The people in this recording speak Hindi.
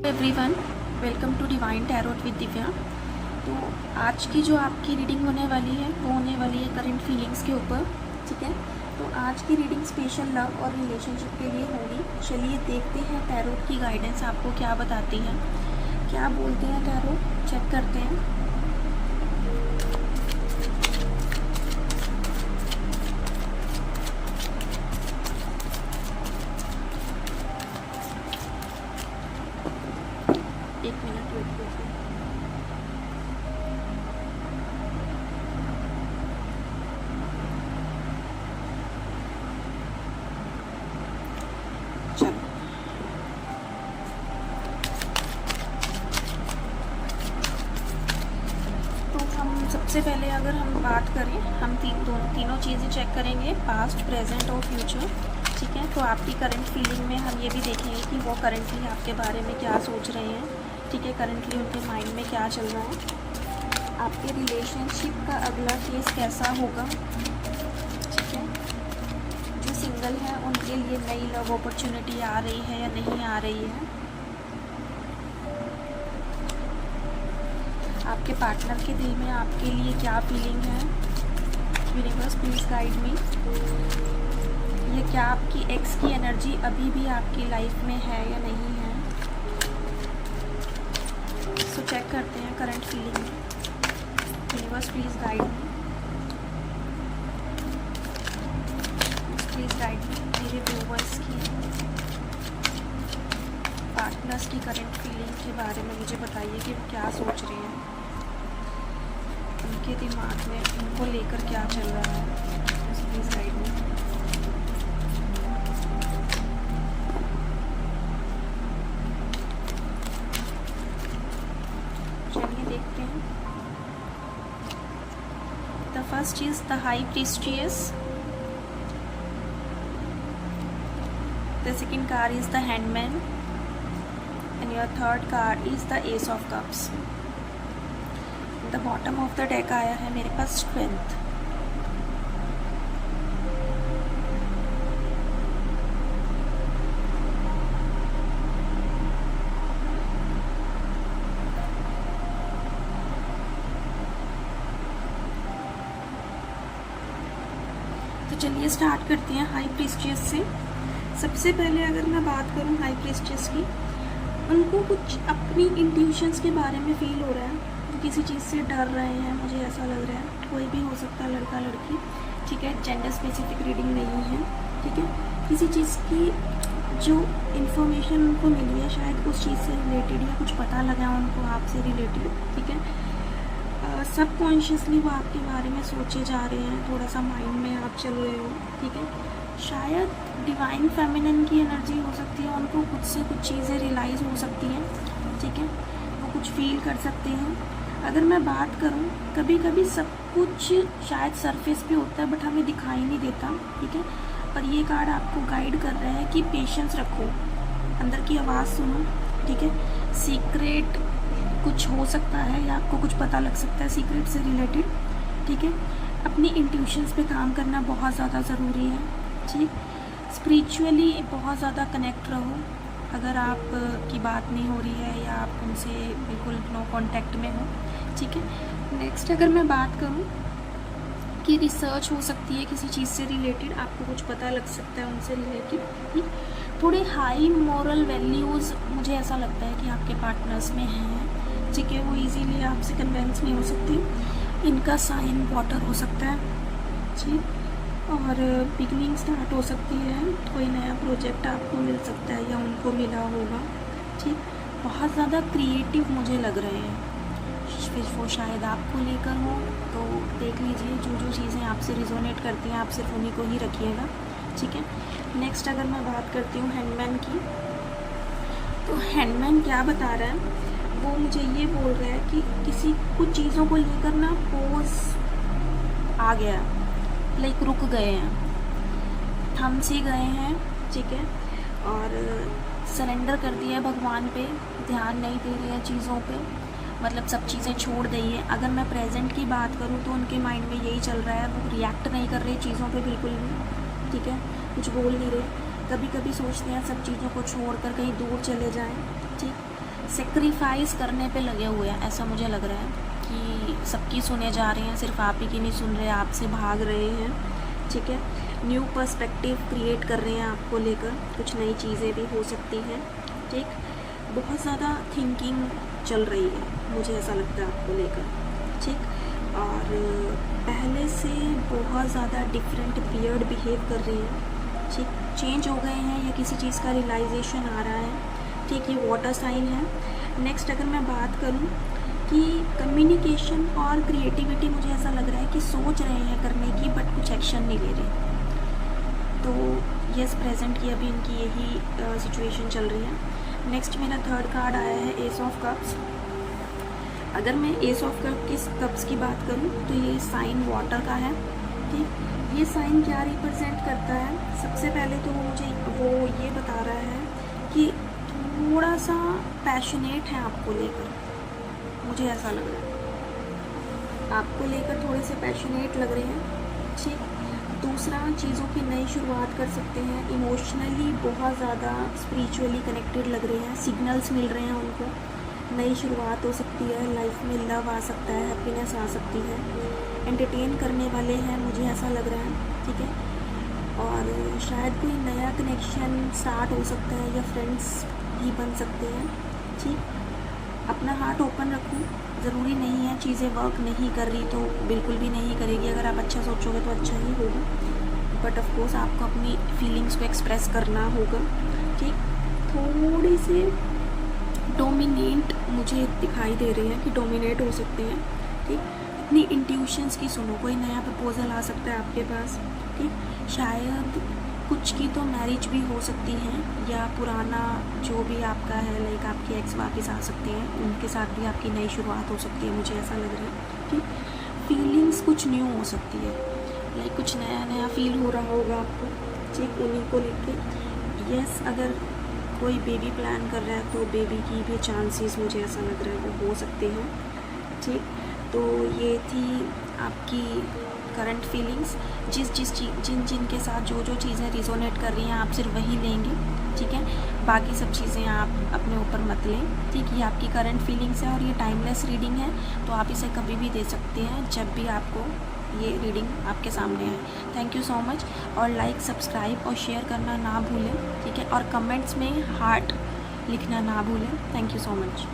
Everyone, welcome to divine tarot with Divya. तो आज की जो आपकी रीडिंग होने वाली है वो होने वाली है करंट फीलिंग्स के ऊपर। ठीक है, तो आज की रीडिंग स्पेशल लव और रिलेशनशिप के लिए होगी। चलिए देखते हैं टैरोट की गाइडेंस आपको क्या बताती है, क्या बोलते हैं टैरोट, चेक करते हैं। एक मिनट वेट कीजिए। चलो, तो हम सबसे पहले अगर हम बात करें, हम तीनों चीज़ें चेक करेंगे, पास्ट, प्रेजेंट और फ्यूचर। ठीक है, तो आपकी करंट फीलिंग में हम ये भी देखेंगे कि वो करंटली आपके बारे में क्या सोच रहे हैं। ठीक है, करंटली उनके माइंड में क्या चल रहा है, आपके रिलेशनशिप का अगला फेज कैसा होगा। ठीक है, जो सिंगल है उनके लिए नई लव अपॉर्चुनिटी आ रही है या नहीं आ रही है, आपके पार्टनर के दिल में आपके लिए क्या फीलिंग है। यूनिवर्स प्लीज गाइड मी, ये क्या आपकी एक्स की एनर्जी अभी भी आपकी लाइफ में है या नहीं है। सो चेक करते हैं current feeling. Universe please guide me, please guide मी। मेरे व्यूवर्स की पार्टनर्स की करंट फीलिंग के बारे में मुझे बताइए कि वो क्या सोच रहे हैं, उनके दिमाग में उनको लेकर क्या चल रहा है। Please guide me. चलिए देखते हैं। The first is the high priestess, the second card is the hangman and your third card is the ace of cups. The bottom of the deck आया है मेरे पास strength। तो चलिए स्टार्ट करते हैं हाई प्रीस्टियस से। सबसे पहले अगर मैं बात करूं हाई प्रीस्टियस की, उनको कुछ अपनी इंट्यूशंस के बारे में फील हो रहा है, वो किसी चीज़ से डर रहे हैं, मुझे ऐसा लग रहा है। कोई भी हो सकता है, लड़का लड़की। ठीक है, जेंडर स्पेसिफिक रीडिंग नहीं है। ठीक है, किसी चीज़ की जो इन्फॉर्मेशन उनको मिली है, शायद उस चीज़ से रिलेटेड या कुछ पता लगा उनको आपसे रिलेटेड। ठीक है, सबकॉन्शियसली वो आपके बारे में सोचे जा रहे हैं, थोड़ा सा माइंड में आप चल रहे हो। ठीक है, शायद डिवाइन फेमिनिन की एनर्जी हो सकती है, उनको खुद से कुछ चीज़ें रियलाइज़ हो सकती हैं। ठीक है, वो कुछ फील कर सकते हैं। अगर मैं बात करूं, कभी कभी सब कुछ शायद सरफेस पे होता है बट हमें दिखाई नहीं देता। ठीक है, पर ये कार्ड आपको गाइड कर रहा है कि पेशेंस रखो, अंदर की आवाज़ सुनो। ठीक है, सीक्रेट कुछ हो सकता है या आपको कुछ पता लग सकता है सीक्रेट से रिलेटेड। ठीक है, अपनी इंट्यूशंस पे काम करना बहुत ज़्यादा ज़रूरी है। ठीक, स्पिरिचुअली बहुत ज़्यादा कनेक्ट रहो। अगर आप की बात नहीं हो रही है या आप उनसे बिल्कुल नो कांटेक्ट में हो। ठीक है, नेक्स्ट अगर मैं बात करूं कि रिसर्च हो सकती है किसी चीज़ से रिलेटेड, आपको कुछ पता लग सकता है उनसे रिलेटेड। थोड़े हाई मॉरल वैल्यूज़ मुझे ऐसा लगता है कि आपके पार्टनर्स में हैं। ठीक है, वो इजीली आपसे कन्विंस नहीं हो सकती। इनका साइन वाटर हो सकता है। ठीक, और बिगनिंग स्टार्ट हो सकती है, कोई नया प्रोजेक्ट आपको मिल सकता है या उनको मिला होगा। ठीक, बहुत ज़्यादा क्रिएटिव मुझे लग रहे हैं, फिर वो शायद आपको लेकर हो। तो देख लीजिए, जो जो चीज़ें आपसे रिजोनेट करती हैं आप सिर्फ उन्हीं को ही रखिएगा। ठीक है, नेक्स्ट अगर मैं बात करती हूँ हैंडमैन की, तो हैंडमैन क्या बता रहा है, वो मुझे ये बोल रहा है कि किसी कुछ चीज़ों को लेकर ना पोज आ गया, लाइक रुक गए हैं, थम सी गए हैं। ठीक है, और सरेंडर कर दिया है भगवान पे, ध्यान नहीं दे रहे हैं चीज़ों पे, मतलब सब चीज़ें छोड़ दी है। अगर मैं प्रेजेंट की बात करूँ तो उनके माइंड में यही चल रहा है, वो रिएक्ट नहीं कर रहे चीज़ों पे बिल्कुल भी। ठीक है, कुछ बोल नहीं रहे। कभी कभी सोचते हैं सब चीज़ों को छोड़कर कहीं दूर चले जाएं। ठीक, सेक्रीफाइस करने पे लगे हुए हैं, ऐसा मुझे लग रहा है कि सबकी सुने जा रहे हैं, सिर्फ आप ही की नहीं सुन रहे, आपसे भाग रहे हैं, ठीक है। न्यू पर्सपेक्टिव क्रिएट कर रहे हैं आपको लेकर, कुछ नई चीज़ें भी हो सकती हैं, ठीक। बहुत ज़्यादा थिंकिंग चल रही है, मुझे ऐसा लगता है आपको लेकर, ठीक। और पहले से बहुत ज़्यादा डिफरेंट वियर्ड बिहेव कर रही हैं, ठीक। चेंज हो गए हैं या किसी चीज़ का रियलाइजेशन आ रहा है, ठीक। ये वाटर साइन है। नेक्स्ट अगर मैं बात करूं कि कम्युनिकेशन और क्रिएटिविटी, मुझे ऐसा लग रहा है कि सोच रहे हैं करने की बट कुछ एक्शन नहीं ले रहे। तो यस, प्रेजेंट की अभी इनकी यही सिचुएशन चल रही है। नेक्स्ट मेरा थर्ड कार्ड आया है एस ऑफ कप्स। अगर मैं एस ऑफ कप्स की बात करूं तो ये साइन वाटर का है, ठीक। ये साइन क्या रिप्रेजेंट करता है? सबसे पहले तो मुझे वो ये बता रहा है कि थोड़ा सा पैशनेट है आपको लेकर, मुझे ऐसा लग रहा है आपको लेकर थोड़े से पैशनेट लग रहे हैं, ठीक। दूसरा, चीज़ों की नई शुरुआत कर सकते हैं, इमोशनली बहुत ज़्यादा स्पिरिचुअली कनेक्टेड लग रहे हैं, सिग्नल्स मिल रहे हैं उनको, नई शुरुआत हो सकती है, लाइफ में लव आ सकता है, हैप्पीनेस आ सकती है, एंटरटेन करने वाले हैं, मुझे ऐसा लग रहा है, ठीक है। और शायद कोई नया कनेक्शन स्टार्ट हो सकता है या फ्रेंड्स भी बन सकते हैं, ठीक। अपना हार्ट ओपन रखूं, ज़रूरी नहीं है चीज़ें वर्क नहीं कर रही तो बिल्कुल भी नहीं करेगी, अगर आप अच्छा सोचोगे तो अच्छा ही होगा, बट ऑफ कोर्स आपको अपनी फीलिंग्स को एक्सप्रेस करना होगा, ठीक। थोड़ी सी डोमिनेट मुझे दिखाई दे रही है कि डोमिनेट हो सकते हैं, ठीक। अपनी इंट्यूशंस की सुनो, कोई नया प्रपोजल आ सकता है आपके पास, ठीक। शायद कुछ की तो मैरिज भी हो सकती है या पुराना जो भी आपका है लाइक आपके एक्स वापस आ सकते हैं, उनके साथ भी आपकी नई शुरुआत हो सकती है, मुझे ऐसा लग रहा है, ठीक। फीलिंग्स कुछ न्यू हो सकती है, लाइक कुछ नया नया फील हो रहा होगा आपको, ठीक, उन्हीं को लेके। यस, अगर कोई बेबी प्लान कर रहा है तो बेबी की भी चांसेस मुझे ऐसा लग रहा है वो हो सकते हैं, ठीक। तो ये थी आपकी करंट फीलिंग्स, जिन के साथ जो चीज़ें रिजोनेट कर रही हैं आप सिर्फ वही लेंगे, ठीक है। बाकी सब चीज़ें आप अपने ऊपर मत लें, ठीक। ये आपकी करंट फीलिंग्स है और ये टाइमलेस रीडिंग है, तो आप इसे कभी भी दे सकते हैं जब भी आपको ये रीडिंग आपके सामने है। थैंक यू सो मच, और लाइक, सब्सक्राइब और शेयर करना ना भूलें, ठीक है। और कमेंट्स में हार्ट लिखना ना भूलें। Thank you so much.